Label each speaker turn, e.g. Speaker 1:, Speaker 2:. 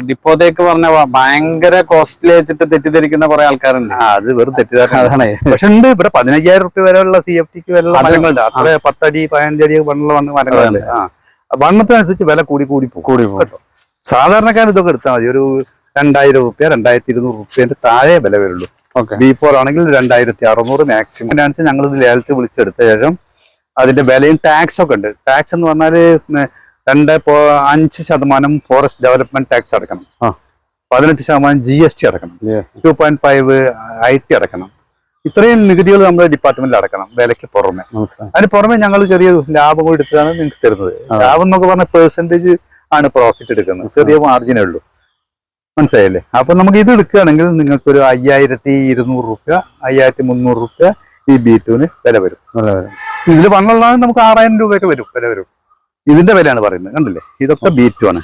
Speaker 1: ഡിപ്പോത്തേക്ക് പറഞ്ഞ ഭയങ്കര കോസ്റ്റ്ലി വെച്ചിട്ട് തെറ്റിദ്ധരിക്കുന്ന കുറെ ആൾക്കാരുണ്ട്.
Speaker 2: അത് വെറും തെറ്റിദ്ധാരണ. അതാണ്. പക്ഷെ ഉണ്ട് ഇവിടെ 15,000 റുപ്യ വരെയുള്ള CFTക്ക് വരെയുള്ള മരങ്ങളുണ്ട്. അത്ര 10 അടി 15 അടി വണ്ണുള്ള മരങ്ങളുണ്ട്. വണ്ണത്തിനനുസരിച്ച് വില കൂടി പോകും. സാധാരണക്കാരൻ ഇതൊക്കെ എടുത്താൽ മതി. ഒരു 2,000 റുപ്യ 2,200 റുപ്യന്റെ താഴെ വില വരുള്ളൂ. B4 ആണെങ്കിൽ 2,600 മാക്സിമം. ഞങ്ങൾ ഇത് ലേലത്തിൽ വിളിച്ചെടുത്ത ശേഷം അതിന്റെ വിലയും ടാക്സ് ഒക്കെ ഉണ്ട്. ടാക്സ് എന്ന് പറഞ്ഞാല് 2.5% ഫോറസ്റ്റ് ഡെവലപ്മെന്റ് ടാക്സ് അടക്കണം, 18% GST അടക്കണം, 2.5 IT അടക്കണം. ഇത്രയും നികുതികൾ നമ്മുടെ ഡിപ്പാർട്ട്മെന്റിൽ അടക്കണം വിലയ്ക്ക് പുറമെ. അതിന് പുറമെ ഞങ്ങൾ ചെറിയ ലാഭം എടുത്താണ് നിങ്ങൾക്ക് തരുന്നത്. ലാഭം എന്നൊക്കെ പറഞ്ഞ പെർസെന്റേജ് ആണ് പ്രോഫിറ്റ് എടുക്കുന്നത്. ചെറിയ മാർജിനേ ഉള്ളൂ. മനസ്സിലായില്ലേ? അപ്പൊ നമുക്ക് ഇത് എടുക്കുകയാണെങ്കിൽ നിങ്ങൾക്ക് ഒരു 5,200 റുപ്യ 5,300 റുപ്യ ഈ B2 വില വരും. ഇതിൽ വണ്ണുള്ളതാണ് നമുക്ക് 6,000 രൂപയൊക്കെ വില വരും. ഇതിന്റെ വിലയാണ് പറയുന്നത്. കണ്ടില്ലേ? ഇതൊക്കെ B2 ആണ്.